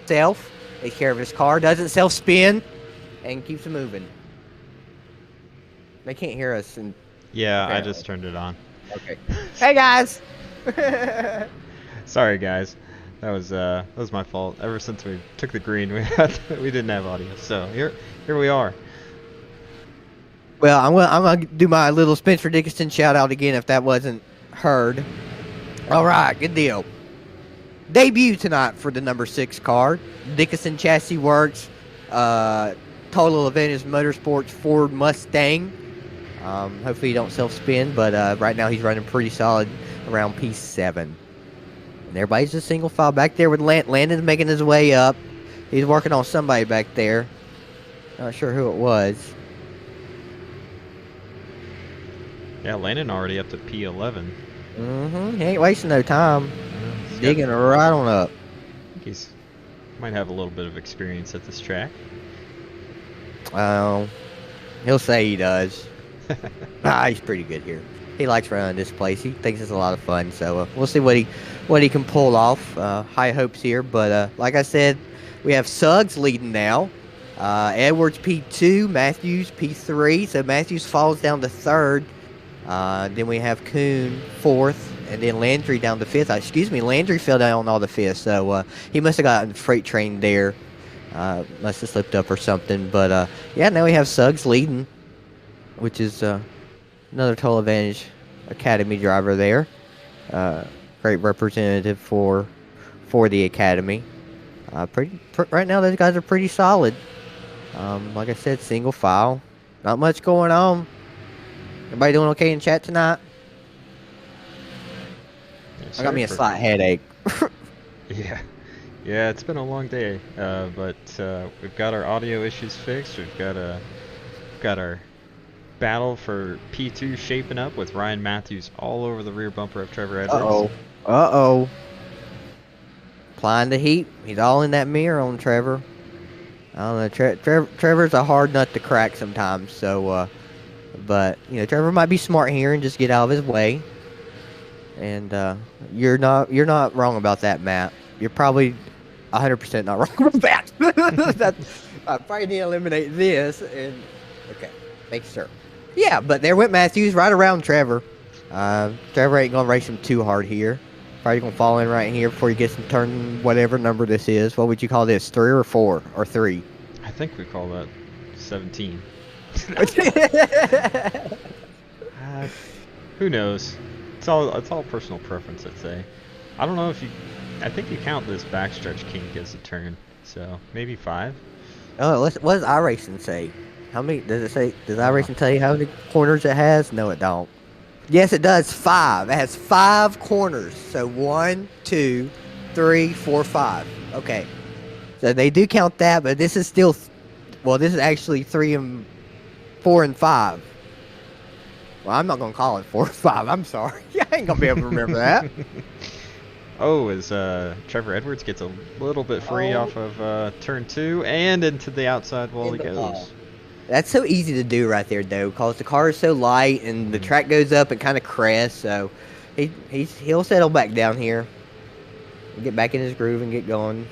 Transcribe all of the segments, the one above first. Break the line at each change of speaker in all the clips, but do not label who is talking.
self, takes care of his car, doesn't self-spin, and keeps it moving. They can't hear us, and
Yeah, I
apparently.
just turned it on.
Okay. Hey, guys!
Sorry, guys. That was my fault. Ever since we took the green, we didn't have audio. So here we are.
Well, I'm gonna do my little Spencer Dickinson shout out again if that wasn't heard. All right, good deal. Debut tonight for the number 6 card. Dickinson Chassis Works. Total Advantage Motorsports Ford Mustang. Hopefully you don't self-spin, but right now he's running pretty solid around P7. And everybody's just single file back there with Landon's making his way up. He's working on somebody back there. Not sure who it was.
Yeah, Landon already up to P11.
He ain't wasting no time. Digging right on up.
I think he's might have a little bit of experience at this track.
He'll say he does. He's pretty good here. He likes running this place. He thinks it's a lot of fun. So we'll see what he can pull off. High hopes here, but like I said, we have Suggs leading now. Edwards P2, Matthews P3. So Matthews falls down to 3rd. Then we have Kuhn 4th, and then Landry down to 5th. Landry fell down on the 5th, so he must have gotten freight train there. Must have slipped up or something. But yeah, now we have Suggs leading, which is another Total Advantage Academy driver there. Great representative for the Academy. Right now, those guys are pretty solid. Like I said, single file. Not much going on. Everybody doing okay in chat tonight?
Yeah,
I got me a slight headache.
Yeah, it's been a long day, but we've got our audio issues fixed. We've got our battle for P2 shaping up with Ryan Matthews all over the rear bumper of Trevor Edwards.
Uh-oh. Applying the heat. He's all in that mirror on Trevor. I don't know. Trevor's a hard nut to crack sometimes, so... But, Trevor might be smart here and just get out of his way. And you're not wrong about that, Matt. You're probably 100% not wrong about that. I probably need to eliminate this. And okay, make sure. Yeah, but there went Matthews right around Trevor. Trevor ain't going to race him too hard here. Probably going to fall in right here before he gets in turn whatever number this is. What would you call this, 3 or 4 or 3?
I think we call that 17. Who knows? It's all personal preference, I'd say. I don't know if you. I think you count this backstretch kink as a turn, so maybe 5.
Oh, what does iRacing say? How many does it say? Does iRacing tell you how many corners it has? No, it don't. Yes, it does. 5. It has 5 corners. So 1, 2, 3, 4, 5. Okay. So they do count that, but this is still. Well, this is actually 4 and 5. Well, I'm not gonna call it 4 or 5. I'm sorry. I ain't gonna be able to remember that.
Oh, as Trevor Edwards gets a little bit free off of turn 2 and into the outside wall he goes.
That's so easy to do right there, though, because the car is so light and the track goes up and kind of crests. So he'll settle back down here, get back in his groove and get going.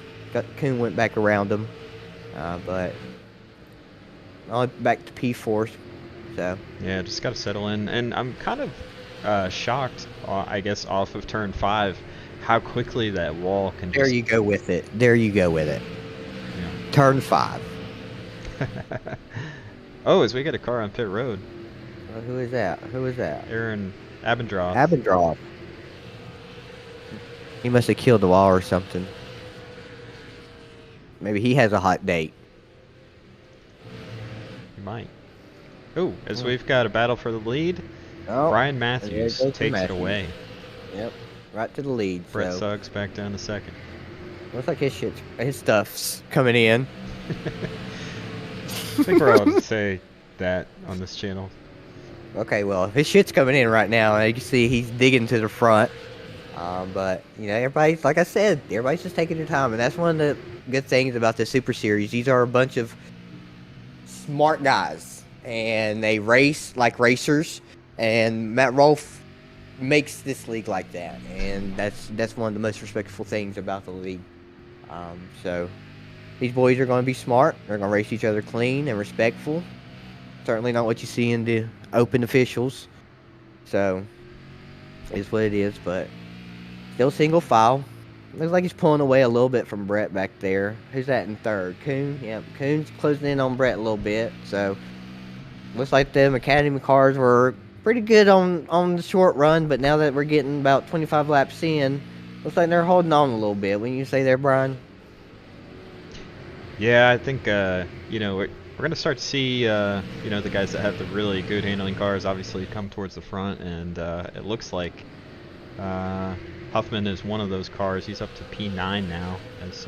Kuhn went back around him, but only back to P4. So
yeah, just got to settle in, and I'm kind of shocked, I guess, off of turn 5, how quickly that wall can.
There you go with it. Yeah. Turn 5.
Oh, as we get a car on pit road.
Who is that?
Aaron Abendroth.
Abendroth. He must have killed the wall or something. Maybe he has a hot date.
He might. Oh, as we've got a battle for the lead, Brian Matthews takes it away.
Yep, right to the lead.
Brett Suggs back down to 2nd.
Looks like his stuff's coming in.
I think we're allowed to say that on this channel.
Okay, well, his shit's coming in right now, and you can see he's digging to the front. But, everybody's, like I said, everybody's just taking their time, and that's one of the good things about the Super Series. These are a bunch of smart guys, and they race like racers, and Matt Rolfe makes this league like that, and that's one of the most respectful things about the league. So these boys are going to be smart. They're going to race each other clean and respectful. Certainly not what you see in the open officials. So it's what it is, but still single file. Looks like he's pulling away a little bit from Brett back there. Who's that in third? Coon? Yep, Coon's closing in on Brett a little bit. So looks like them Academy cars were pretty good on the short run, but now that we're getting about 25 laps in, looks like they're holding on a little bit. Wouldn't you say there, Brian?
Yeah, I think we're gonna start to see the guys that have the really good handling cars obviously come towards the front, and it looks like Huffman is one of those cars. He's up to P9 now. As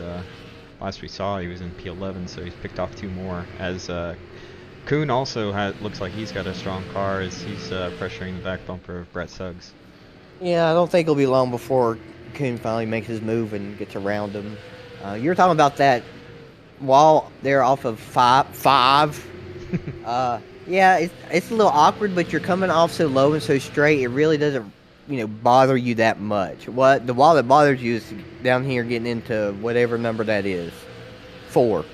last we saw, he was in P11, so he's picked off 2 more. As Kuhn also looks like he's got a strong car as he's pressuring the back bumper of Brett Suggs.
Yeah, I don't think it'll be long before Coon finally makes his move and gets around him. You were talking about that wall there off of five. Yeah, it's a little awkward, but you're coming off so low and so straight, it really doesn't, bother you that much. What the wall that bothers you is down here getting into whatever number that is, 4.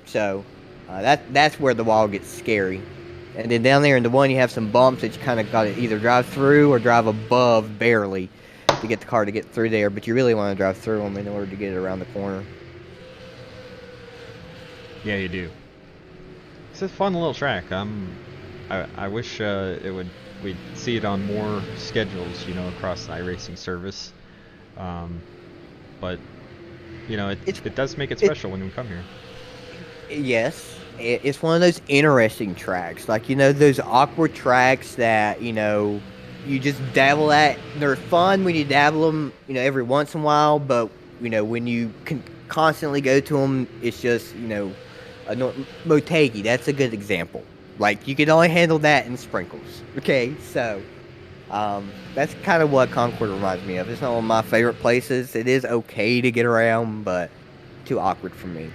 So that's where the wall gets scary. And then down there in the 1, you have some bumps that you kind of got to either drive through or drive above barely to get the car to get through there. But you really want to drive through them in order to get it around the corner.
Yeah, you do. It's a fun little track. I wish we'd see it on more schedules, across the iRacing service. But it does make it special when we come here.
Yes, it's one of those interesting tracks, like those awkward tracks that you just dabble at. They're fun when you dabble them, every once in a while. But when you can constantly go to them, it's just Motegi, that's a good example. Like, you can only handle that in sprinkles. Okay, so that's kind of what Concord reminds me of. It's not one of my favorite places. It is okay to get around, but too awkward for me.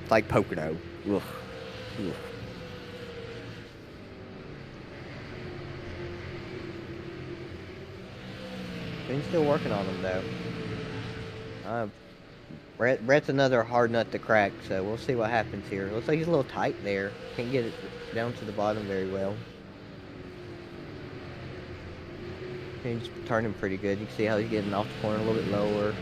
It's like Pocono. Ugh. Ugh. Been still working on them though. Brett's another hard nut to crack, so we'll see what happens here. Looks like he's a little tight there. Can't get it down to the bottom very well. He's turning pretty good. You can see how he's getting off the corner a little bit lower.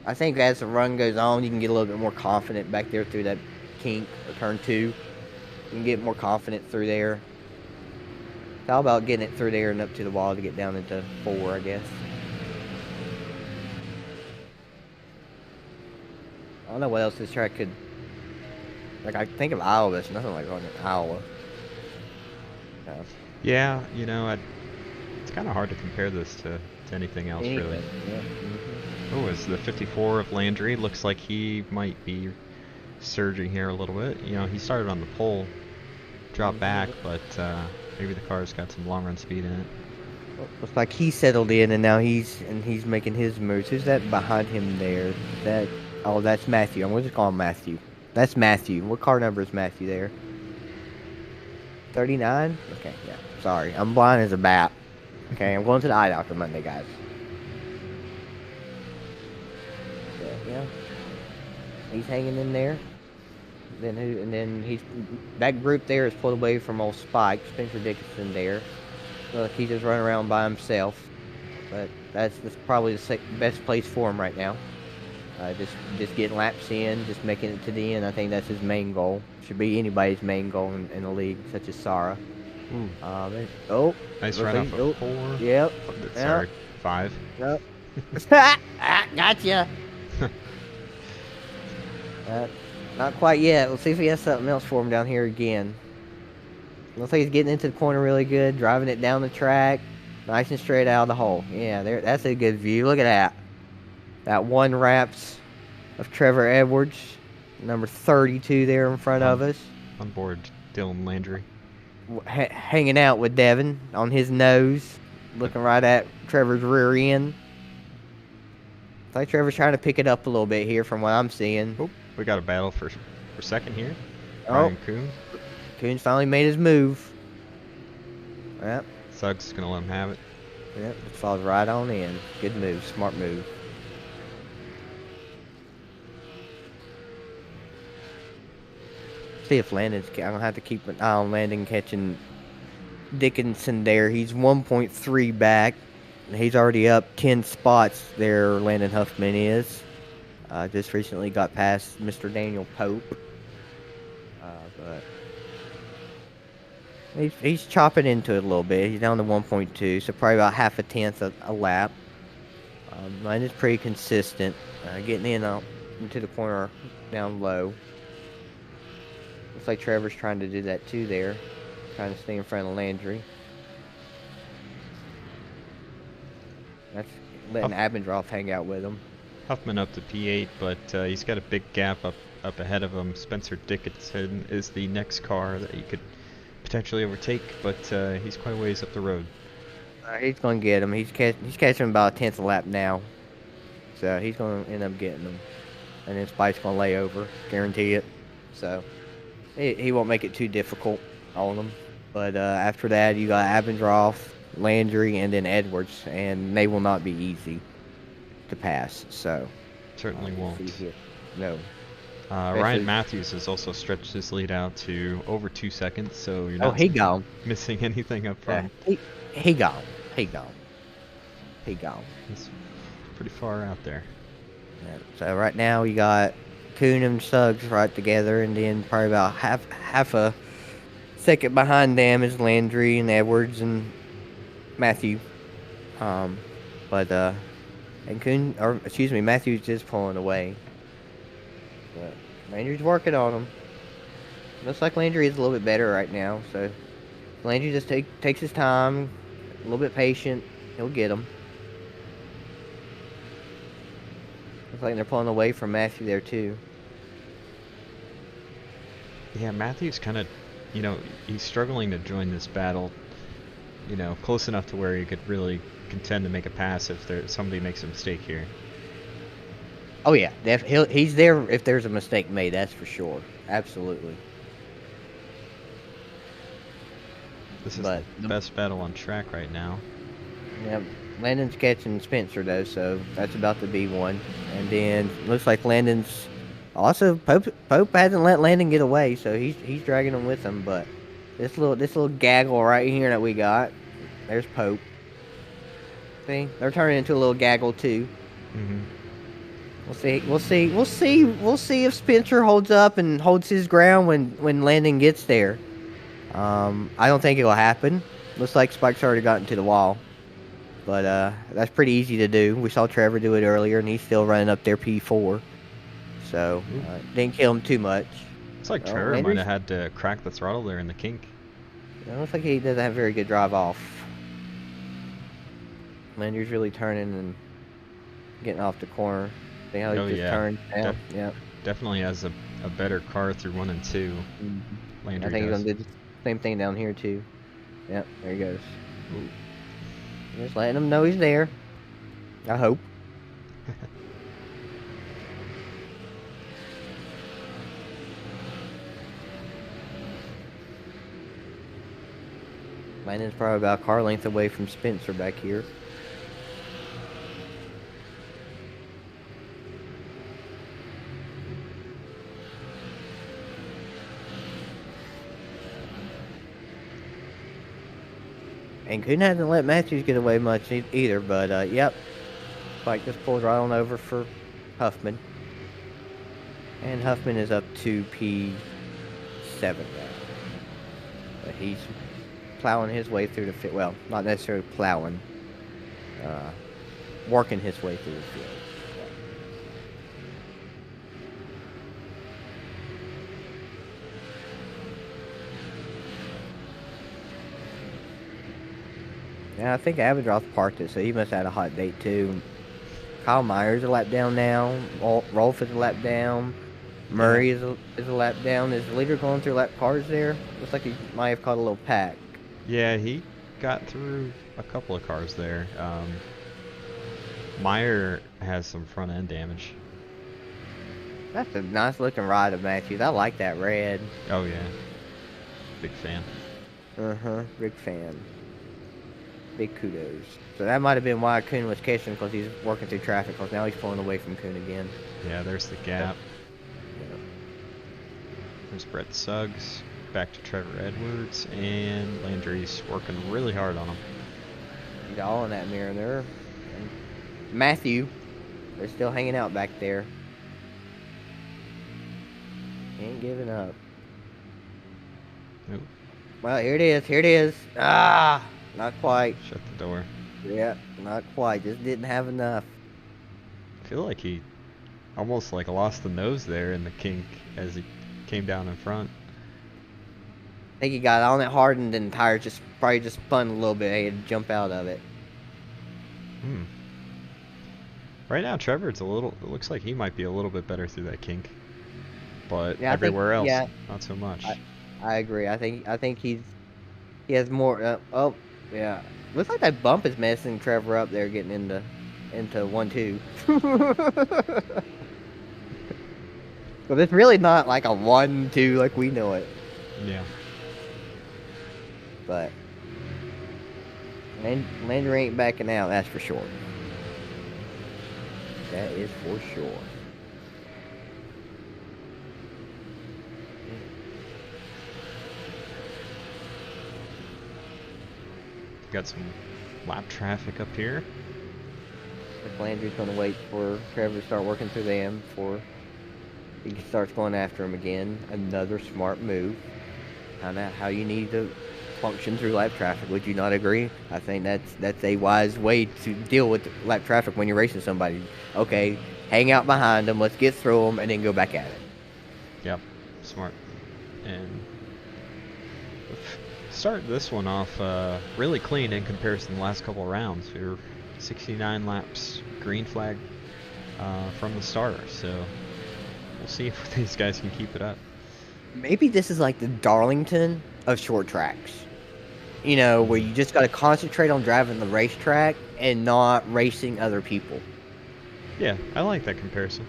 I think as the run goes on, you can get a little bit more confident back there through that kink or turn 2. You can get more confident through there. How about getting it through there and up to the wall to get down into 4, I guess. I don't know what else this track could... Like, I think of Iowa, but it's nothing like running in Iowa.
Yeah, it's kind of hard to compare this to anything else, really.
Yeah. Mm-hmm.
Oh, it's the 54 of Landry. Looks like he might be surging here a little bit. He started on the pole, dropped back, but maybe the car's got some long run speed in it.
Well, looks like he settled in, and now he's making his moves. Who's that behind him there? Oh, that's Matthew. I'm going to just call him Matthew. That's Matthew. What car number is Matthew there? 39? Okay, yeah. Sorry. I'm blind as a bat. Okay, I'm going to the eye doctor Monday, guys. Yeah. He's hanging in there. And then he's... That group there is pulled away from old Spike. Spencer Dickinson there. Look, he's just running around by himself. But that's probably the best place for him right now. Just getting laps in, just making it to the end. I think that's his main goal. Should be anybody's main goal in a league such as Sarah.
Nice run off of 4.
Yep.
Sorry, 5.
Yep. Gotcha. Not quite yet. We'll see if he has something else for him down here again. Looks like he's getting into the corner really good, driving it down the track, nice and straight out of the hole. Yeah, that's a good view. Look at that. That 1 wraps of Trevor Edwards, number 32 there in front of us.
On board Dylan Landry.
Hanging out with Devin on his nose, looking right at Trevor's rear end. I think Trevor's trying to pick it up a little bit here from what I'm seeing.
Oh, we got a battle for second here.
Ryan
Kuhn.
Kuhn's finally made his move. Yep.
Suggs is going to let him have it.
Yep, it falls right on in. Good move, smart move. See if Landon's. I'm gonna have to keep an eye on Landon catching Dickinson there. He's 1.3 back. He's already up 10 spots there. Landon Huffman is. Just recently got past Mr. Daniel Pope. But he's chopping into it a little bit. He's down to 1.2, so probably about half a tenth a lap. Mine is pretty consistent. Getting in into the corner down low. Looks like Trevor's trying to do that too there. Trying to stay in front of Landry. That's letting Abendroth hang out with him.
Huffman up to P8, but he's got a big gap up ahead of him. Spencer Dickinson is the next car that he could potentially overtake, but he's quite a ways up the road.
He's going to get him. He's catching him about a tenth a lap now. So he's going to end up getting him. And then Spike's going to lay over. Guarantee it. So he won't make it too difficult on him. But after that, you got Abendroth, Landry, and then Edwards. And they will not be easy to pass. So
certainly won't.
No.
Ryan Matthews has also stretched his lead out to over 2 seconds, so you're not missing anything up front.
Yeah, he gone. He gone.
He's pretty far out there.
Yeah, so right now you got Kuhn and Suggs right together, and then probably about half a second behind them is Landry and Edwards and Matthew. And Kuhn, or excuse me, Matthew's just pulling away. But Landry's working on him. Looks like Landry is a little bit better right now, so Landry just takes his time, a little bit patient. He'll get him. Looks like they're pulling away from Matthew there too.
Yeah, Matthew's kind of, he's struggling to join this battle. Close enough to where he could really contend to make a pass if somebody makes a mistake here.
Oh yeah, he's there if there's a mistake made. That's for sure. Absolutely.
This is the best battle on track right now.
Yeah, Landon's catching Spencer though, so that's about to be one. And then looks like Landon's also Pope hasn't let Landon get away, so he's dragging him with him. But this little gaggle right here that we got, there's Pope. See, they're turning into a little gaggle too.
Mm-hmm.
We'll see if Spencer holds up and holds his ground when Landon gets there. I don't think it'll happen. Looks like Spike's already gotten to the wall. But that's pretty easy to do. We saw Trevor do it earlier, and he's still running up there P4. So, didn't kill him too much.
It's like Trevor might have had to crack the throttle there in the kink.
It looks like he doesn't have very good drive off. Landry's really turning and getting off the corner. See how he just turned down?
Definitely has a better car through 1 and 2.
Mm-hmm.
Landry
I think he's going to do the same thing down here, too. Yep, there he goes.
Ooh.
Just letting him know he's there. I hope. Landon's probably about a car length away from Spencer back here. And Kuhn hasn't let Matthews get away much either, but yep. Spike just pulled right on over for Huffman. And Huffman is up to P7 now. But he's plowing his way through the field. Well, not necessarily plowing. Working his way through the field. Yeah, I think Abendroth parked it, so he must have had a hot date too. Kyle Myers a lap down now. Rolf is a lap down. Murray is a lap down. Is the leader going through lap cars there? Looks like he might have caught a little pack.
Yeah, he got through a couple of cars there. Meyer has some front end damage.
That's a nice looking ride of Matthews. I like that red.
Oh yeah, big fan.
Big fan. Big kudos. So that might have been why Kuhn was catching, because he's working through traffic, because now he's pulling away from Kuhn again.
Yeah, there's the gap. There's Brett Suggs. Back to Trevor Edwards. And Landry's working really hard on him.
He's all in that mirror there. And Matthew, they're still hanging out back there. Ain't giving up.
Ooh.
Well, here it is. Here it is. Ah, not quite.
Shut the door.
Yeah, not quite. Just didn't have enough.
I feel like he almost like lost the nose there in the kink as he came down in front.
I think he got on it hard and then the tire just probably just spun a little bit. He had to jump out of it.
Right now, Trevor, it looks like he might be a little bit better through that kink. But
Yeah,
everywhere else,
yeah,
not so much.
I agree. I think he has more. Oh, yeah. Looks like that bump is messing Trevor up there, getting into 1-2. But it's really not like a 1-2 like we know it.
Yeah.
But Landry ain't backing out. That's for sure. That is for sure.
Got some lap traffic up here.
Landry's going to wait for Trevor to start working through them before he starts going after him again. Another smart move. Kind of how you need to function through lap traffic. Would you not agree? I think that's a wise way to deal with lap traffic when you're racing somebody. Okay, hang out behind them. Let's get through them and then go back at it.
Yep, smart. And start this one off really clean in comparison to the last couple of rounds. We were 69 laps green flag from the start, so we'll see if these guys can keep it up.
Maybe this is like the Darlington of short tracks. You know, where you just got to concentrate on driving the racetrack and not racing other people.
Yeah, I like that comparison.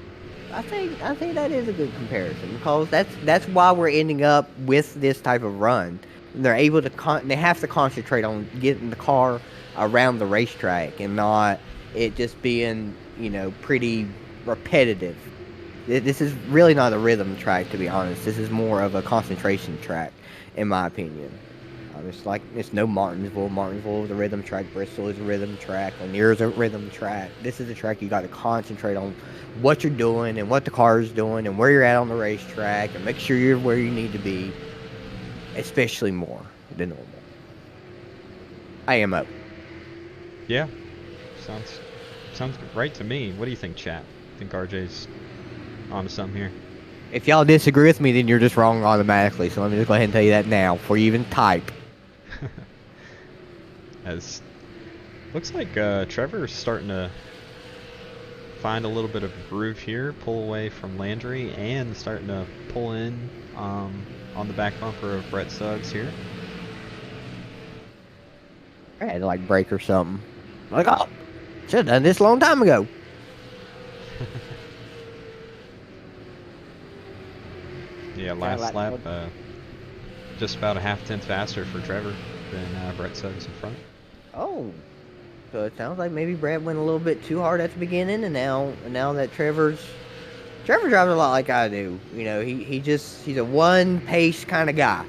I think that is a good comparison because that's why we're ending up with this type of run. They're able to they have to concentrate on getting the car around the racetrack and not it just being, you know, pretty repetitive. This is really not a rhythm track, to be honest. This is more of a concentration track, in my opinion. It's no Martinsville. Martinsville is a rhythm track. Bristol is a rhythm track. Lanier is a rhythm track. This is a track you got to concentrate on what you're doing and what the car is doing and where you're at on the racetrack and make sure you're where you need to be, especially more than normal. I am up.
Yeah, sounds right to me. What do you think, chat? Think RJ's onto something here?
If y'all disagree with me, then you're just wrong automatically. So let me just go ahead and tell you that now before you even type.
As looks like Trevor's starting to find a little bit of a groove here, pull away from Landry, and starting to pull in on the back bumper of Brett Suggs here.
I had to like break or something. Like, oh, should have done this a long time ago.
Yeah, last lap, just about a half-tenth faster for Trevor than Brett Suggs in front.
Oh, so it sounds like maybe Brad went a little bit too hard at the beginning, and now that Trevor drives a lot like I do. You know, he's a one pace kind of guy.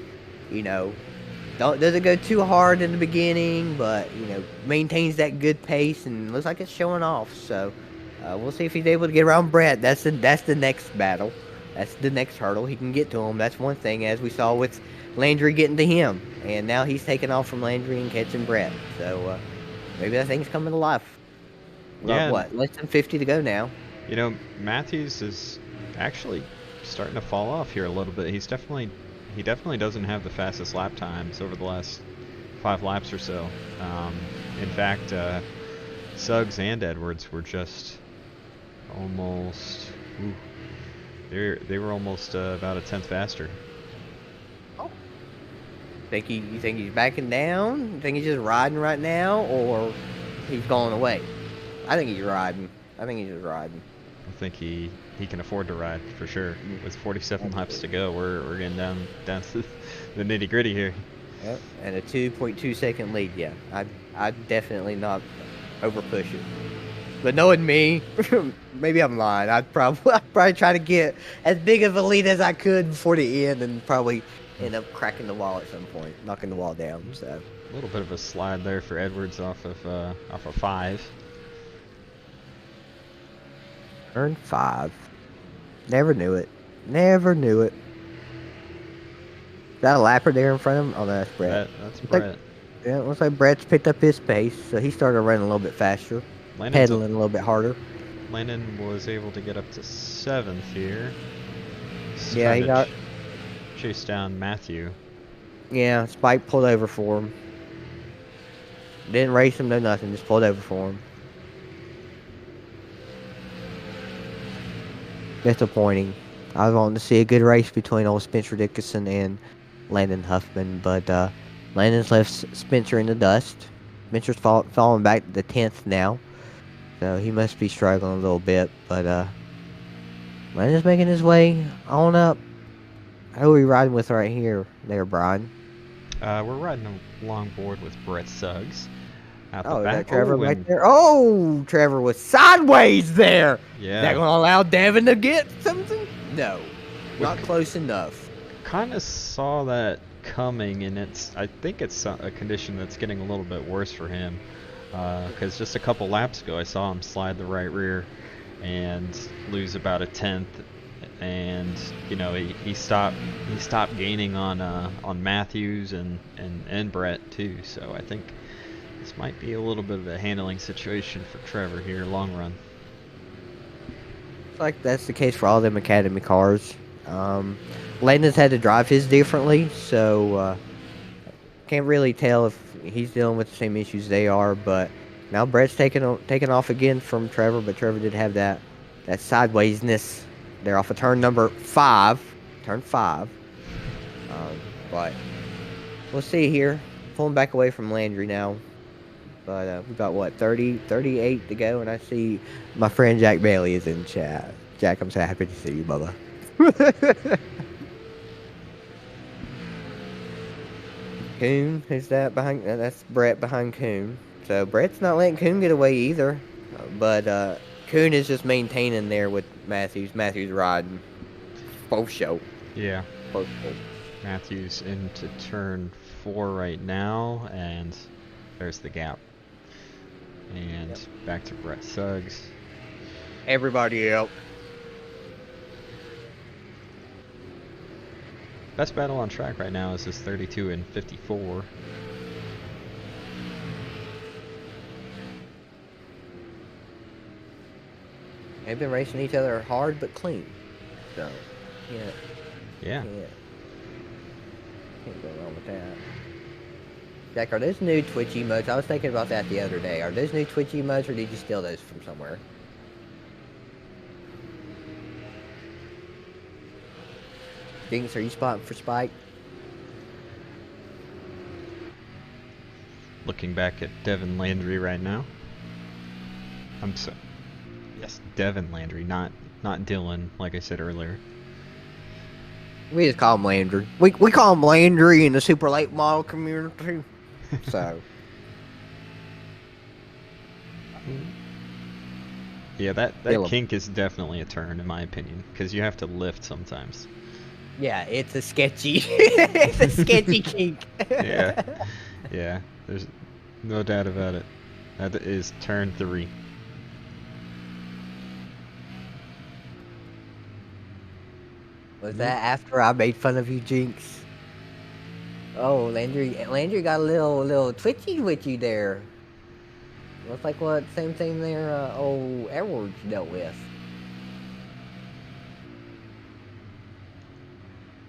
You know, doesn't go too hard in the beginning, but you know maintains that good pace and looks like it's showing off. So we'll see if he's able to get around Brett. That's the next battle. That's the next hurdle. He can get to him. That's one thing, as we saw with Landry getting to him. And now he's taking off from Landry and catching Brett. So maybe that thing's coming to life.
Yeah.
What? Less than 50 to go now.
You know, Matthews is actually starting to fall off here a little bit. He definitely doesn't have the fastest lap times over the last 5 laps or so. In fact, Suggs and Edwards were just almost... Ooh, they were almost about a tenth faster.
Oh. You think he's backing down? You think he's just riding right now, or he's going away? I think he's riding. I think he's just riding.
I think he can afford to ride for sure. With 47 laps to go, we're getting down to the nitty gritty here.
Yep. And a 2.2 second lead. Yeah, I'd definitely not over push it. But knowing me, maybe I'm lying. I'd probably try to get as big of a lead as I could before the end, and probably end up cracking the wall at some point, knocking the wall down. So
A little bit of a slide there for Edwards off of 5.
turn 5. Never knew it. Never knew it. Got a lapper there in front of him. Oh, no, that's Brett.
That's
Looks like,
Brett.
yeah, looks like Brett's picked up his pace, so he started running a little bit faster,
Landon's
pedaling a little bit harder.
Landon was able to get up to 7th here. Just
Yeah,
trying
he
to
got.
chase down Matthew.
Yeah, Spike pulled over for him. Didn't race him, no nothing. Just pulled over for him. Disappointing. I was wanting to see a good race between old Spencer Dickinson and Landon Huffman, but Landon's left Spencer in the dust. Spencer's falling back to the 10th now, so he must be struggling a little bit, but Landon's making his way on up. Who are we riding with right here, there, Brian?
We're riding along board with Brett Suggs. Out the
Oh, is
back.
that Trevor
Oh,
right
and
there? Oh, Trevor was sideways there. Is that
yeah,
going to allow Devin to get something? No, not close enough.
kind of saw that coming, and I think it's a condition that's getting a little bit worse for him. Because just a couple laps ago, I saw him slide the right rear and lose about a 10th, and he stopped gaining on Matthews and Brett too. So I think this might be a little bit of a handling situation for Trevor here, long run.
It's like that's the case for all them Academy cars. Landon's had to drive his differently, so can't really tell if he's dealing with the same issues they are. But now Brett's taking off again from Trevor, but Trevor did have that sidewaysness there off of turn number 5. Turn 5. But we'll see here. Pulling back away from Landry now. But we've got, what, 38 to go, and I see my friend Jack Bailey is in chat. Jack, I'm so happy to see you, Bubba. Coon, who's that behind? That's Brett behind Coon. So Brett's not letting Coon get away either. But Coon is just maintaining there with Matthews. Matthews riding. Both show.
Yeah.
Both show.
Matthews into turn 4 right now, and there's the gap. And back to Brett Suggs.
Everybody else.
Best battle on track right now is this 32 and 54.
They've been racing each other hard but clean. So, yeah.
Yeah.
Can't go wrong with that. Jack, are those new Twitch emotes? I was thinking about that the other day. Are those new Twitch emotes, or did you steal those from somewhere? Jinx, are you spotting for Spike?
Looking back at Devin Landry right now. Yes, Devin Landry, not Dylan, like I said earlier.
We just call him Landry. We call him Landry in the super late model community. So.
Yeah, that kink is definitely a turn, in my opinion, because you have to lift sometimes.
Yeah, it's a sketchy, it's a sketchy kink.
Yeah, there's no doubt about it. That is turn 3.
Was that after I made fun of you, Jinx? Oh, Landry got a little twitchy with you there. Looks like what same thing there old Edwards dealt with.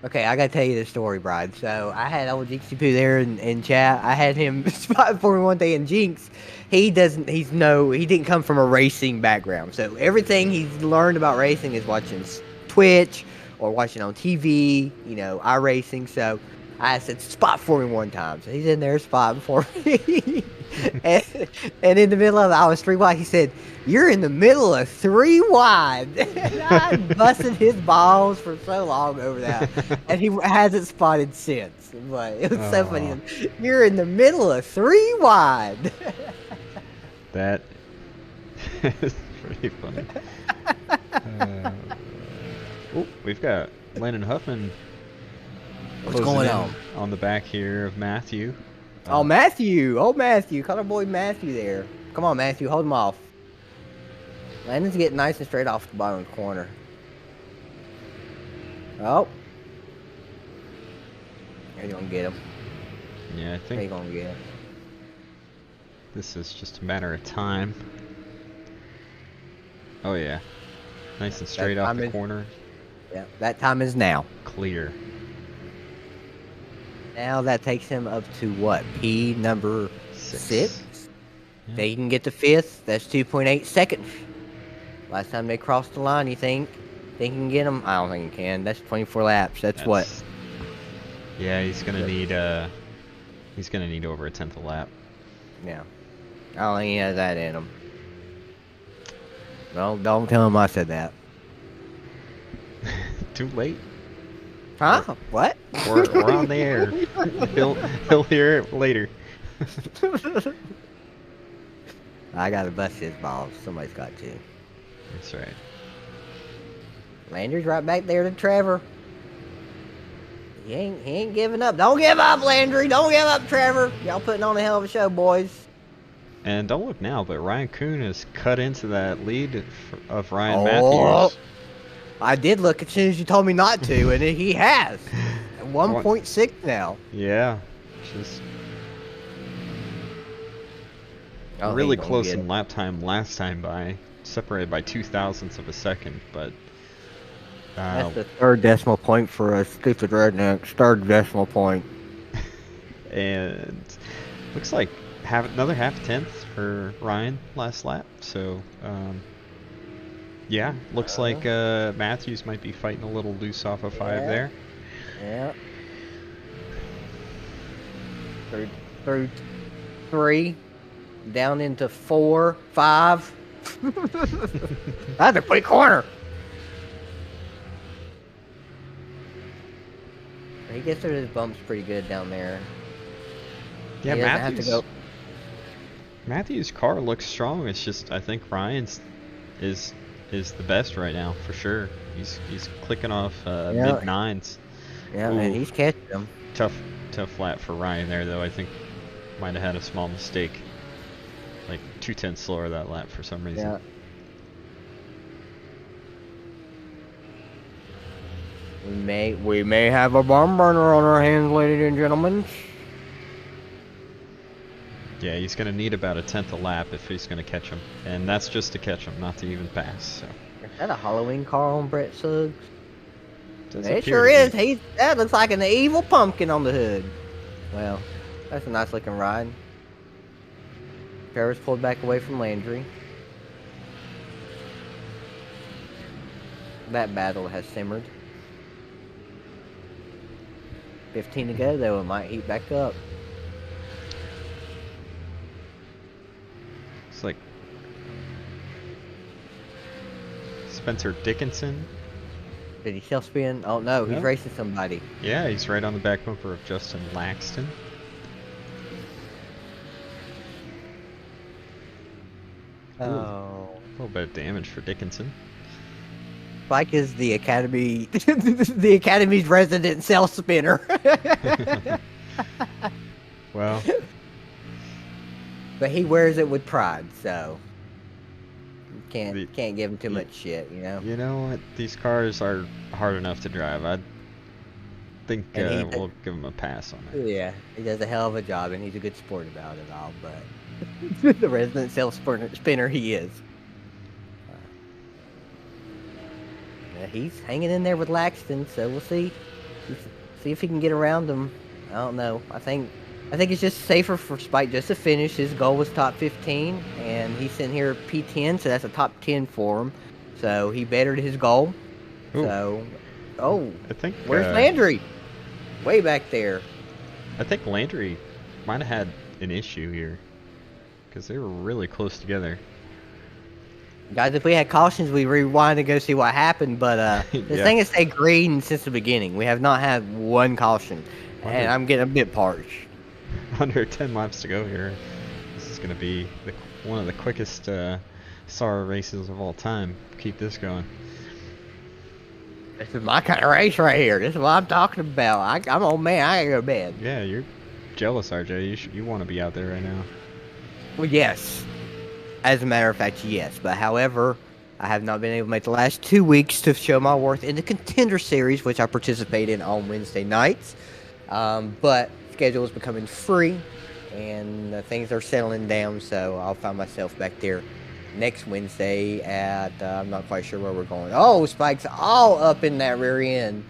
Okay, I gotta tell you this story, Brian. So I had old Jinxie Poo there in chat. I had him spot for me one day, and Jinx, he didn't come from a racing background. So everything he's learned about racing is watching Twitch or watching on TV, iRacing. So I said, spot for me one time. So he's in there spotting for me. and in the middle of it, I was 3 wide. He said, "You're in the middle of 3 wide." And I busted his balls for so long over that. And he hasn't spotted since. But it was so funny. You're in the middle of 3 wide.
That It's pretty funny. Oh, we've got Landon Huffman
What's
closing
going
in
on?
the back here of Matthew.
Oh, Matthew. Oh, Matthew. Color boy Matthew there. Come on, Matthew. Hold him off. Landon's getting nice and straight off the bottom of the corner. Oh. Are you going to get him?
Yeah, I
Are you
think
going to get him?
this is just a matter of time. Oh yeah, nice and straight off the corner.
Yeah, that time is now.
Clear.
Now that takes him up to what? P number 6?
Yeah.
They can get to 5th. That's 2.8 seconds. Last time they crossed the line, you think they can get him? I don't think he can. That's 24 laps. That's what?
Yeah, he's gonna need over a 10th a lap.
Yeah. I don't think he has that in him. No, don't tell him I said that.
Too late.
Huh? What?
We're on the air. He'll hear it later.
I gotta bust his balls. Somebody's got to.
That's right.
Landry's right back there to Trevor. He ain't giving up. Don't give up, Landry. Don't give up, Trevor. Y'all putting on a hell of a show, boys.
And don't look now, but Ryan Kuhn has cut into that lead of Ryan Matthews.
I did look as soon as you told me not to, and he has. 1.6 now.
Yeah. Just really close in lap time last time separated by 0.02 of a second, but
that's the 3rd decimal point for a stupid redneck. 3rd decimal point.
And looks like another half 10th for Ryan last lap. So yeah, looks like Matthews might be fighting a little loose off of 5 there.
Yeah. Through 3, down into 4, 5. That's a quick corner. He gets through his bumps pretty good down there.
Yeah, Matthews' car looks strong. It's just I think Ryan's is the best right now for sure. He's clicking off mid-9s.
Yeah, and he's catching them.
Tough lap for Ryan there though. I think might have had a small mistake. Like 0.2 slower that lap for some reason.
Yeah. We may have a barn burner on our hands, ladies and gentlemen.
Yeah, he's going to need about a 10th a lap if he's going to catch him. And that's just to catch him, not to even pass. So.
Is that a Halloween car on Brett Suggs?
It
sure is. That looks like an evil pumpkin on the hood. Well, that's a nice looking ride. Trevor's pulled back away from Landry. That battle has simmered. 15 to go, though. It might heat back up.
It's like Spencer Dickinson.
Did he self-spin? Oh, no. He's racing somebody.
Yeah, he's right on the back bumper of Justin Laxton.
Oh.
A little bit of damage for Dickinson.
Spike is the Academy, the Academy's resident self-spinner.
Well.
But he wears it with pride, so can't give him too much shit, you know.
You know what? These cars are hard enough to drive. I think we'll give him a pass on that.
Yeah, he does a hell of a job, and he's a good sport about it all. But the resident self-spinner he is. He's hanging in there with Laxton, so we'll see if he can get around him. I don't know. I think it's just safer for Spike just to finish. His goal was top 15, and he's sitting here P10, so that's a top 10 for him. So he bettered his goal. Ooh. So,
I think
where's Landry? Way back there.
I think Landry might have had an issue here because they were really close together.
Guys, if we had cautions, we rewind to go see what happened. But the thing has stayed green since the beginning. We have not had one caution, and I'm getting a bit parched.
Under 10 laps to go here. This is going to be one of the quickest SAR races of all time. Keep this going.
This is my kind of race right here. This is what I'm talking about. I'm old man. I gotta go to bed.
Yeah, you're jealous, RJ. You want to be out there right now.
Well, yes. As a matter of fact, yes. But however, I have not been able to make the last 2 weeks to show my worth in the Contender Series, which I participate in on Wednesday nights. But schedule is becoming free, and things are settling down, so I'll find myself back there next Wednesday at, I'm not quite sure where we're going. Oh, Spike's all up in that rear end.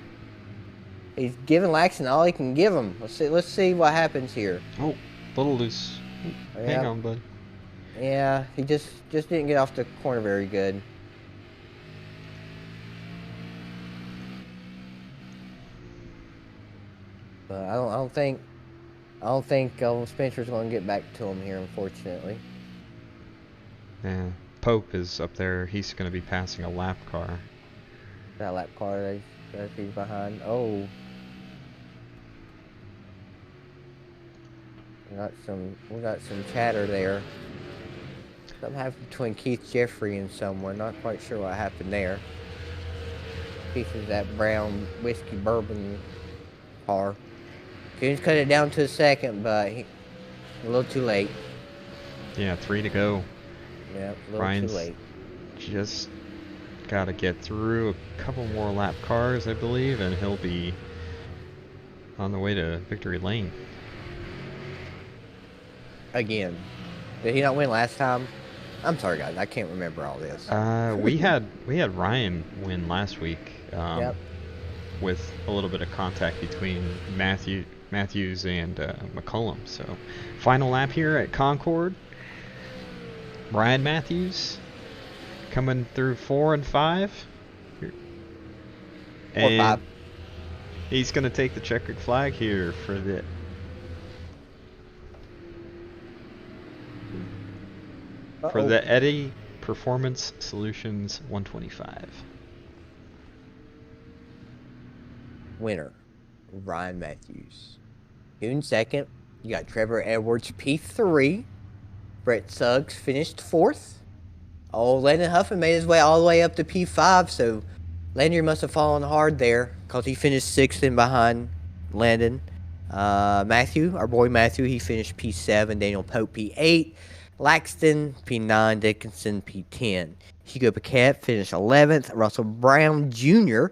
He's giving Laxton all he can give him. Let's see what happens here.
Oh, little loose. Hang on, bud.
Yeah, he just didn't get off the corner very good. But I don't think Spencer's going to get back to him here, unfortunately.
Yeah, Pope is up there. He's going to be passing a lap car.
That lap car that he's behind. Oh. We got some chatter there. Something happened between Keith Jeffrey and someone. Not quite sure what happened there. Keith is that brown whiskey bourbon car. Coons cut it down to a second, but a little too late.
Yeah, 3 to go.
Yeah, a little
Ryan's
too late.
Just got to get through a couple more lap cars, I believe, and he'll be on the way to victory lane.
Again. Did he not win last time? I'm sorry, guys. I can't remember all this.
We had Ryan win last week.
Yep.
With a little bit of contact between Matthews and McCullum. So, final lap here at Concord. Ryan Matthews coming through 4 and 5. And
4-5.
He's going to take the checkered flag here for the Eddie Performance Solutions 125.
Winner, Ryan Matthews. June 2nd, you got Trevor Edwards, P3. Brett Suggs finished 4th. Oh, Landon Huffman made his way all the way up to P5, so Landry must have fallen hard there because he finished 6th in behind Landon. Matthew, our boy Matthew, he finished P7. Daniel Pope, P8. Laxton, P9. Dickinson, P10. Hugo Paquette finished 11th. Russell Brown Jr.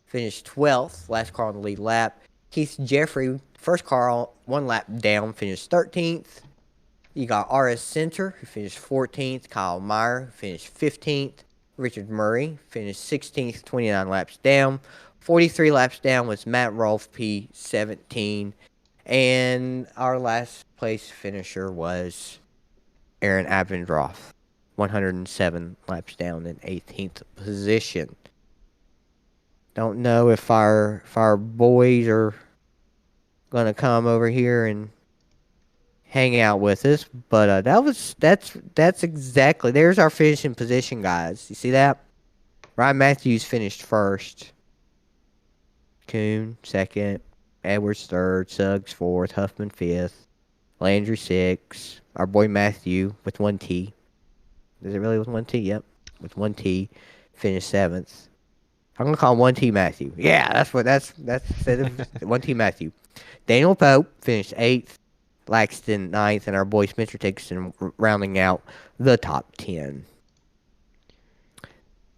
finished 12th. Last car on the lead lap. Keith Jeffrey, first car 1 lap down, finished 13th. You got RS Center, who finished 14th. Kyle Meyer, who finished 15th. Richard Murray finished 16th, 29 laps down. 43 laps down was Matt Rolfe, P17. And our last place finisher was Aaron Abendroth, 107 laps down in 18th position. Don't know if our boys are going to come over here and hang out with us, but that's exactly, there's our finishing position, guys. You see that? Ryan Matthews finished 1st. Kuhn 2nd. Edwards 3rd. Suggs 4th. Huffman 5th. Landry 6th. Our boy Matthew with 1 T. Is it really with 1 T? Yep. With 1 T. Finished 7th. I'm gonna call him 1 T Matthew. Yeah, that's instead of 1 T Matthew. Daniel Pope finished 8th. Laxton 9th, and our boy Spencer Dixon rounding out the top 10.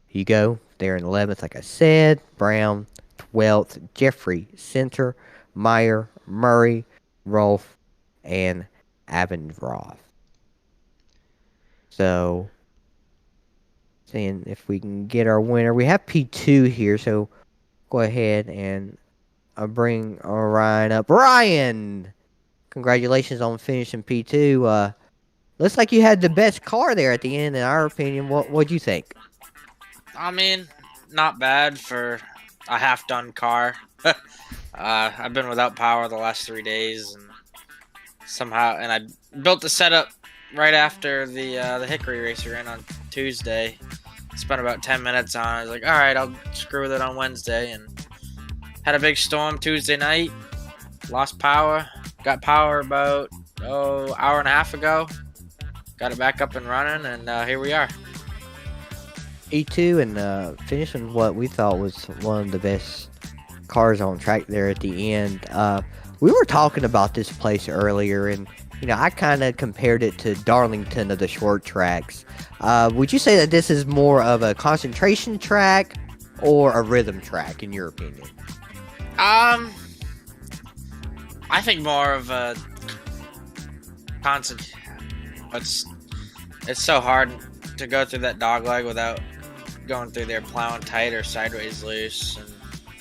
Hugo there in 11th, like I said. Brown 12th. Jeffrey Center. Meyer, Murray, Rolfe, and Abendroth. So, seeing if we can get our winner. We have P2 here, so go ahead and bring Ryan up. Ryan! Congratulations on finishing P2. Looks like you had the best car there at the end, in our opinion. What'd you think?
I mean, not bad for a half-done car. I've been without power the last 3 days, and I built the setup right after the Hickory race we ran on Tuesday. Spent about 10 minutes on it. I was like, all right, I'll screw with it on Wednesday, and had a big storm Tuesday night. Lost power. Got power about hour and a half ago. Got it back up and running, and here we are.
P2 and finishing what we thought was one of the best cars on track there at the end. We were talking about this place earlier, and I kind of compared it to Darlington of the short tracks. Would you say that this is more of a concentration track or a rhythm track, in your opinion?
I think more of a constant. It's so hard to go through that dog leg without going through there plowing tight or sideways loose, and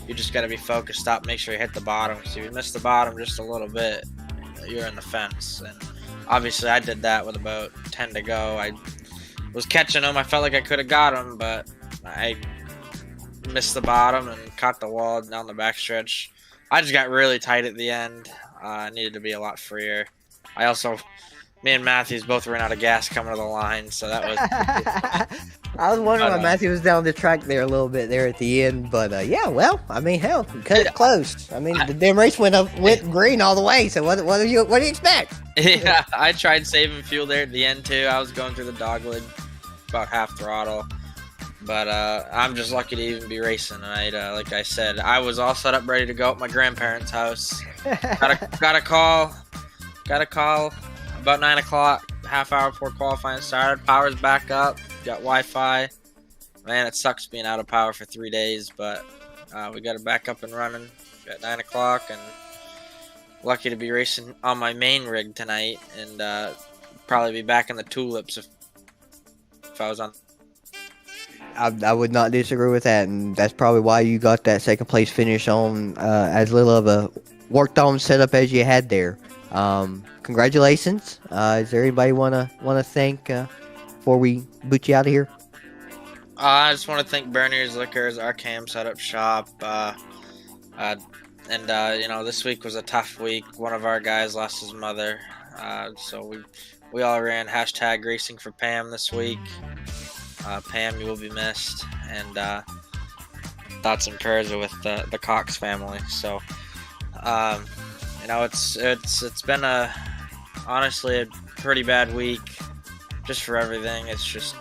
you just got to be focused up, make sure you hit the bottom. So if you miss the bottom just a little bit, you're in the fence. And obviously I did that with about 10 to go. I was catching them. I felt like I could have got them, but I missed the bottom and caught the wall down the backstretch. I just got really tight at the end. I needed to be a lot freer. Me and Matthews both ran out of gas coming to the line, so that was...
I was wondering why Matthew was down the track there a little bit there at the end, but yeah, well, I mean, hell, you cut it close. I mean, the damn race went green all the way. So what do you expect?
Yeah, I tried saving fuel there at the end too. I was going through the dogleg about half throttle, but I'm just lucky to even be racing tonight. Like I said, I was all set up ready to go at my grandparents' house. Got a call about 9 o'clock, half hour before qualifying started. Power's back up. Got Wi-Fi. Man, it sucks being out of power for 3 days, but we got it back up and running at 9 o'clock, and lucky to be racing on my main rig tonight, and probably be back in the tulips if I was on.
I would not disagree with that, and that's probably why you got that second place finish on as little of a worked on setup as you had there. Congratulations. Is there anybody wanna thank before we boot you out of here?
I just want to thank Bernier's Liquors, our cam setup shop, and this week was a tough week. One of our guys lost his mother, so we all ran hashtag racing for Pam this week. Pam, you will be missed, and thoughts and prayers are with the Cox family. So, it's been honestly a pretty bad week, just for everything. It's just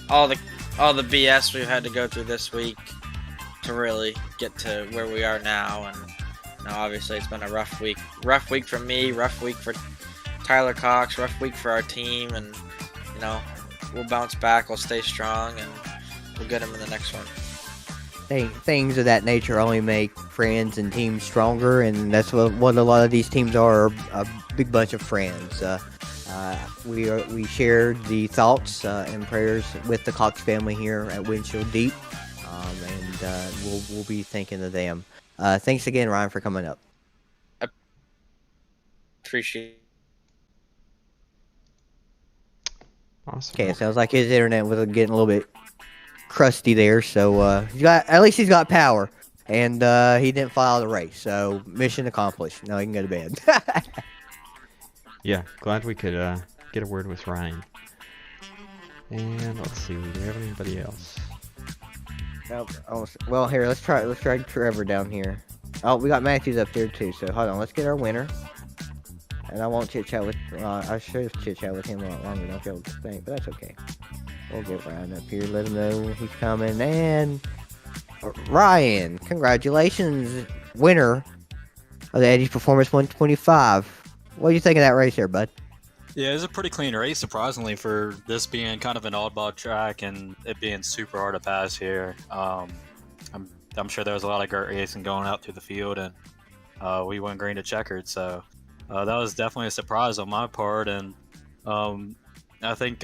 all the BS we've had to go through this week to really get to where we are now, and obviously it's been a rough week for me, rough week for Tyler Cox, rough week for our team, and we'll bounce back, we'll stay strong, and we'll get him in the next one.
Things of that nature only make friends and teams stronger, and that's what a lot of these teams are, a big bunch of friends. We shared the thoughts and prayers with the Cox family here at Windshield Deep, and we'll be thinking of them. Thanks again, Ryan, for coming up.
I appreciate it.
Awesome.
Okay, it sounds like his internet was getting a little bit crusty there, so at least he's got power, and he didn't fall out of the race, so mission accomplished. Now he can go to bed.
Yeah, glad we could get a word with Ryan. And let's see, do we have anybody else?
Well, here, let's try Trevor down here. Oh, we got Matthews up there too, so hold on, let's get our winner. And I won't chit-chat with, I should have chit-chat with him a lot longer, don't you think, but that's okay. We'll get Ryan up here, let him know he's coming, and Ryan, congratulations, winner of the Eddie's Performance 125. What do you think of that race there, bud?
Yeah, it was a pretty clean race, surprisingly, for this being kind of an oddball track and it being super hard to pass here. I'm sure there was a lot of great racing going out through the field, and we went green to checkered, so that was definitely a surprise on my part. And I think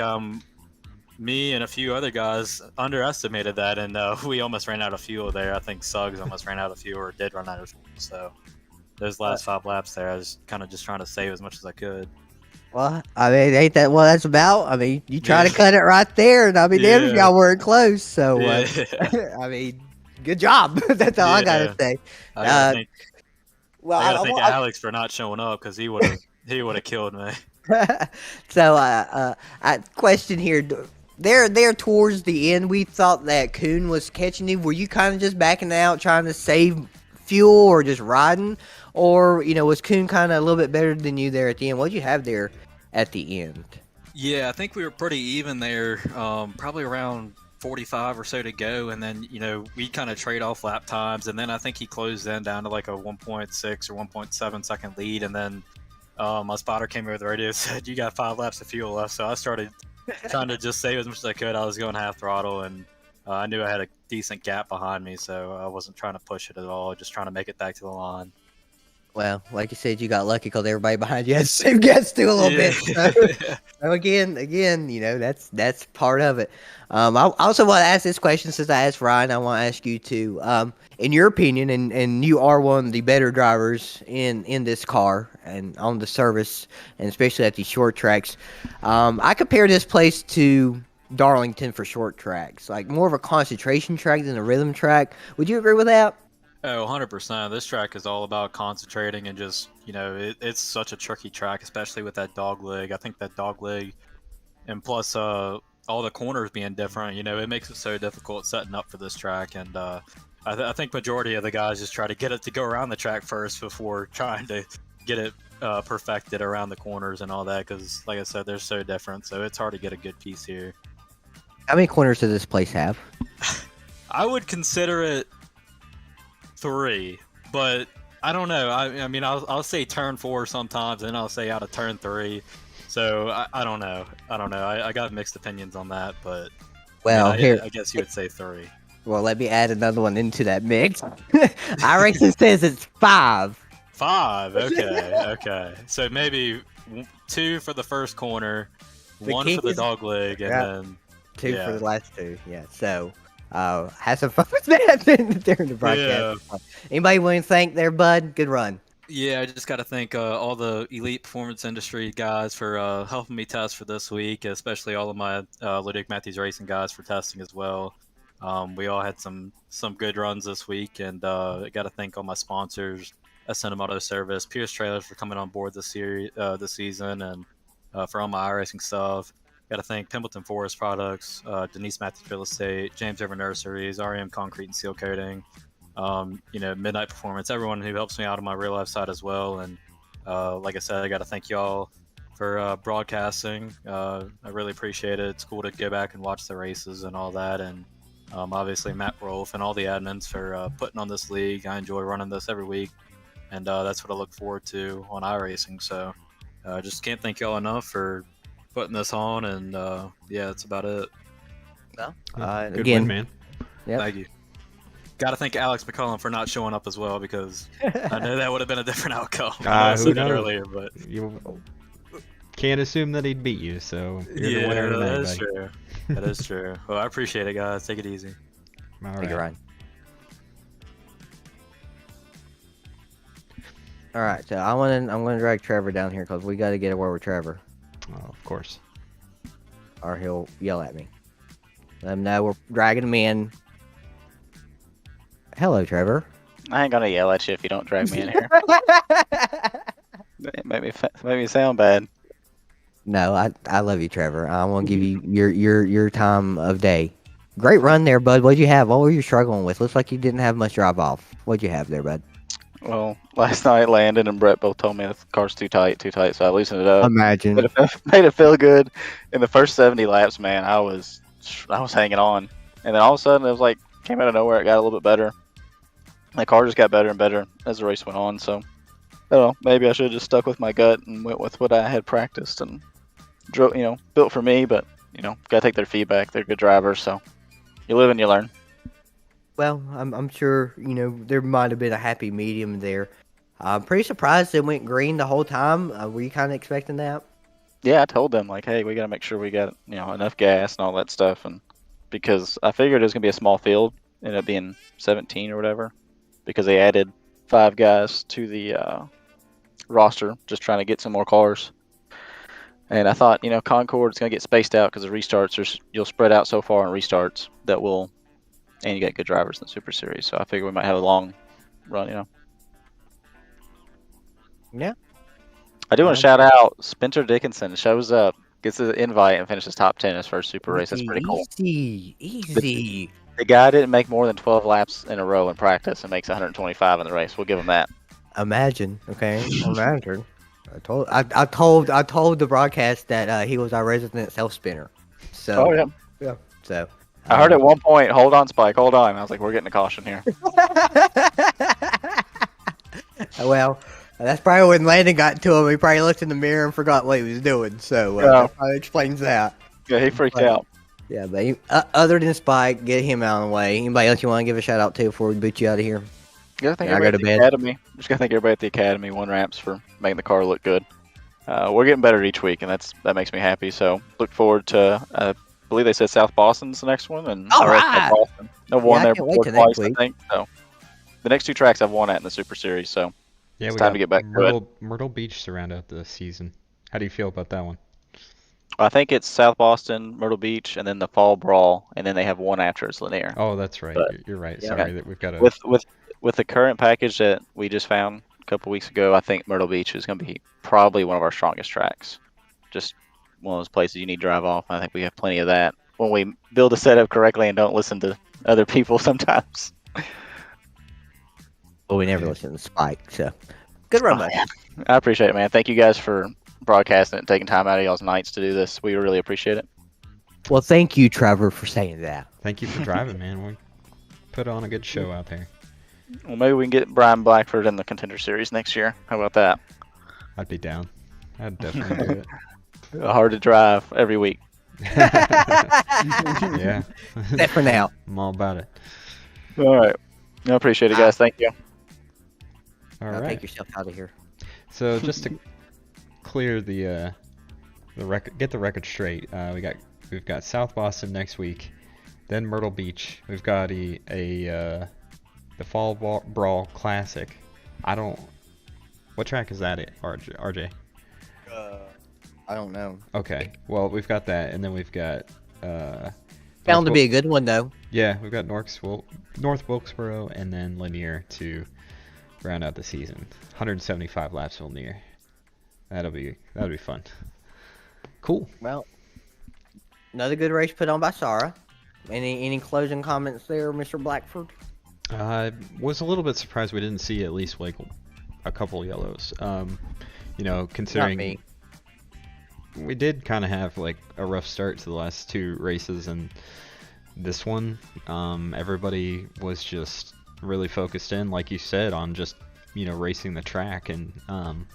me and a few other guys underestimated that, and we almost ran out of fuel there. I think Suggs almost ran out of fuel, or did run out of fuel, so those last 5 laps there, I was kind of just trying to save as much as I could.
Well, I mean, ain't that what that's about? I mean, you try to cut it right there, and I mean, damn if y'all weren't close. So, I mean, good job. That's all I gotta say.
I gotta thank Alex for not showing up, because he would have killed me.
So, question here. There towards the end, we thought that Kuhn was catching you. Were you kind of just backing out, trying to save fuel, or just riding? Or, was Kuhn kind of a little bit better than you there at the end? What did you have there at the end?
Yeah, I think we were pretty even there, probably around 45 or so to go, and then we kind of trade off lap times, and then I think he closed in down to like a 1.6 or 1.7 second lead, and then my spotter came over the radio and said, "You got 5 laps of fuel left." So I started trying to just save as much as I could. I was going half throttle, and I knew I had a decent gap behind me, so I wasn't trying to push it at all, just trying to make it back to the line.
Well, like you said, you got lucky because everybody behind you had the same gas too a little bit. So again, that's part of it. I also want to ask this question since I asked Ryan. I want to ask you too. In your opinion, and you are one of the better drivers in this car and on the service, and especially at these short tracks. I compare this place to Darlington for short tracks, like more of a concentration track than a rhythm track. Would you agree with that?
Oh, 100%. This track is all about concentrating and just, it's such a tricky track, especially with that dog leg. I think that dog leg, and plus all the corners being different, it makes it so difficult setting up for this track. And I think majority of the guys just try to get it to go around the track first before trying to get it perfected around the corners and all that, because, like I said, they're so different. So it's hard to get a good piece here.
How many corners does this place have?
I would consider it 3, but I don't know. I mean, I'll say turn 4 sometimes, and I'll say out of turn 3. So I don't know. I got mixed opinions on that, but
Well, here
I guess you would say 3.
Well, let me add another one into that mix. iRacing says it's 5.
5. Okay. So maybe 2 for the first corner,
The
1
king
for the
is-
dog leg, and
Yeah.
then
2
Yeah.
for the last 2. Yeah. So, have some fun with that during the broadcast. Anybody want to thank their bud? Good run.
Yeah, I just got to thank all the Elite Performance Industry guys for helping me test for this week, especially all of my Ludwig Matthews Racing guys for testing as well. We all had some good runs this week, and I got to thank all my sponsors, SN Auto Service, Pierce Trailers for coming on board this season, and for all my iRacing stuff. Got to thank Pimbleton Forest Products, Denise Matthews Real Estate, James River Nurseries, REM Concrete and Seal Coating, Midnight Performance, everyone who helps me out on my real life side as well. And like I said, I got to thank y'all for broadcasting. I really appreciate it. It's cool to go back and watch the races and all that. And obviously Matt Rolfe and all the admins for putting on this league. I enjoy running this every week, and that's what I look forward to on iRacing. So just can't thank y'all enough for putting this on, and yeah, that's about it.
Well,
Good
again,
win, man.
Yep.
Thank you. Got to thank Alex McCullum for not showing up as well, because I know that would have been a different outcome. I
Who
said that
knows?
earlier, but
You can't assume that he'd beat you, so you're the winner tonight,
that is
buddy.
true. That is true. Well, I appreciate it, guys. Take it easy.
All
Thank you,
right.
Ryan. All right, so I'm gonna drag Trevor down here because we got to get a word with Trevor,
Oh, of course.
or he'll yell at me. Let him know we're dragging him in. Hello, Trevor.
I ain't gonna yell at you if you don't drag me in here. It made me sound bad.
No, I love you, Trevor. I want to give you your time of day. Great run there, bud. What'd you have? What were you struggling with? Looks like you didn't have much drive off. What'd you have there, bud?
Well, last night Landon and Brett both told me the car's too tight, so I loosened it up.
Imagine.
Made it feel good. In the first 70 laps, man, I was hanging on, and then all of a sudden it was like came out of nowhere. It got a little bit better. The car just got better and better as the race went on. So I don't know. Maybe I should have just stuck with my gut and went with what I had practiced and drove. Built for me. But gotta take their feedback. They're good drivers, so you live and you learn.
Well, I'm sure there might have been a happy medium there. I'm pretty surprised it went green the whole time. Were you kind of expecting that?
Yeah, I told them like, hey, we gotta make sure we got enough gas and all that stuff, and because I figured it was gonna be a small field, ended up being 17 or whatever, because they added 5 guys to the roster, just trying to get some more cars. And I thought, Concord's gonna get spaced out because the restarts you'll spread out so far in restarts that will, and you got good drivers in the Super Series, so I figured we might have a long run.
Yeah.
I do want to shout out Spencer Dickinson. Shows up, gets the invite, and finishes top 10 in his first Super race. That's pretty cool.
Easy.
The guy didn't make more than 12 laps in a row in practice and makes 125 in the race. We'll give him that.
Imagine, okay? Imagine. I told the broadcast that he was our resident self spinner. So
Oh yeah.
So
I heard at one point, hold on, Spike, hold on. I was like, we're getting a caution here.
Well, that's probably when Landon got to him. He probably looked in the mirror and forgot what he was doing. So
Yeah.
that probably explains that.
Yeah, he freaked
But-
out.
Yeah, but other than Spike, get him out of the way. Anybody else you want to give a shout out to before we boot you out of here?
Gotta thank
I
everybody
go
at
to
the
bed.
Academy. Just gotta thank everybody at the Academy, One Ramps, for making the car look good. We're getting better each week, and that makes me happy. So look forward to. I believe they said South Boston's the next one, and
All
I read
right.
South Boston. I've won
I
there
can't wait
before
till next
twice, I
week.
think. So the next 2 tracks I've won at in the Super Series. So
Yeah,
It's
we
time
got
to get back to it.
Myrtle Beach to round out the season. How do you feel about that one?
I think it's South Boston, Myrtle Beach, and then the Fall Brawl, and then they have one after it's Lanier.
Oh, that's right.
But-
You're right.
Yeah.
Sorry that we've got a.
With the current package that we just found a couple weeks ago, I think Myrtle Beach is going to be probably one of our strongest tracks. Just one of those places you need to drive off. I think we have plenty of that when we build a setup correctly and don't listen to other people sometimes.
Well, we never listen to Spike, so good run, bud.
I appreciate it, man. Thank you guys for broadcasting and taking time out of y'all's nights to do this. We really appreciate it.
Well, thank you, Trevor, for saying that.
Thank you for driving, man. We put on a good show out there.
Well, maybe we can get Brian Blackford in the Contender Series next year. How about that?
I'd be down. I'd definitely do it.
Hard to drive every week.
Yeah.
That for now.
I'm all about it.
All right. I appreciate it, guys. Thank you.
All
Now
right.
take yourself out of here.
So just to clear the record, get the record straight. We've got South Boston next week, then Myrtle Beach. We've got the Fall Brawl Classic. What track is that? RJ?
I don't know.
Okay. Well, we've got that, and then we've got
Found to be a good one, though.
Yeah, we've got North Wilkesboro and then Lanier to round out the season. 175 laps for Lanier. That'll be fun. Cool.
Well, another good race put on by Sarah. Any closing comments there, Mr. Blackford?
I was a little bit surprised we didn't see at least like a couple yellows. Considering
Not me.
we did kind of have like a rough start to the last 2 races, and this one, everybody was just really focused in, like you said, on just racing the track, and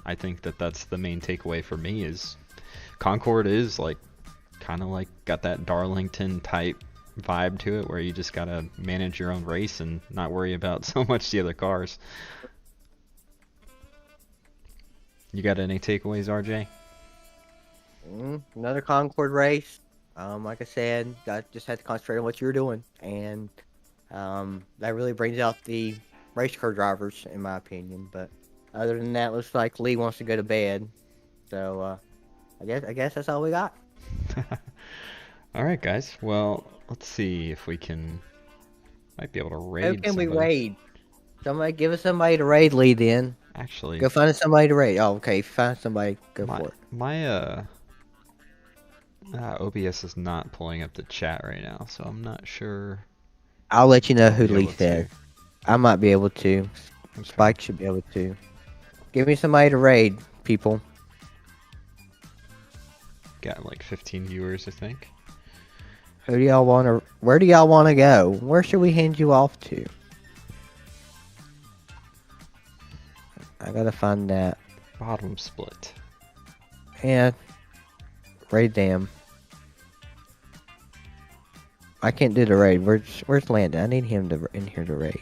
I think that's the main takeaway for me is Concord is like kind of like got that Darlington type vibe to it, where you just gotta manage your own race and not worry about so much the other cars. You got any takeaways, RJ?
Another Concord race. Like I said, just had to concentrate on what you were doing, and that really brings out the race car drivers, in my opinion. But other than that, looks like Lee wants to go to bed. So I guess that's all we got.
All right, guys. Well, let's see if we might be able to raid.
Who can we
somebody.
raid? Give us somebody to raid, Lee. Then
Actually,
go find somebody to raid. Oh, okay. Find somebody. Go for it.
my OBS is not pulling up the chat right now, so I'm not sure.
I'll let you know who
Be
Lee
able to.
said. I might be able to.
Okay.
Spike should be able to. Give me somebody to raid, people.
Got like 15 viewers, I think.
Who do y'all want to? Where do y'all want to go? Where should we hand you off to? I gotta find that.
Bottom split.
Yeah. Raid them. I can't do the raid. Where's Landon? I need him in here to raid.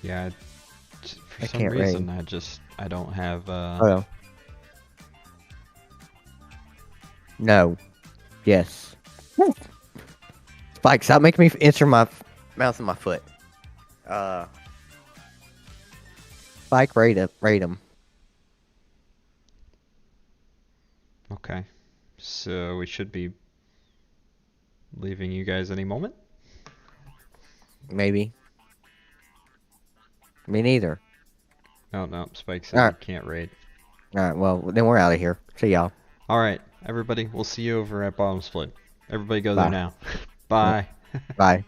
Yeah. For
I
some
can't
reason,
raid.
I don't have.
Oh. No. Yes. Spike, stop making me answer my mouth and my foot. Spike, raid him.
Okay. So we should be leaving you guys any moment.
Maybe. Me neither.
No, Spike said
Alright.
you can't raid.
Alright, well, then we're out of here. See y'all.
All right, everybody. We'll see you over at Bottom Split. Everybody go
Bye.
there now. Bye.
Bye.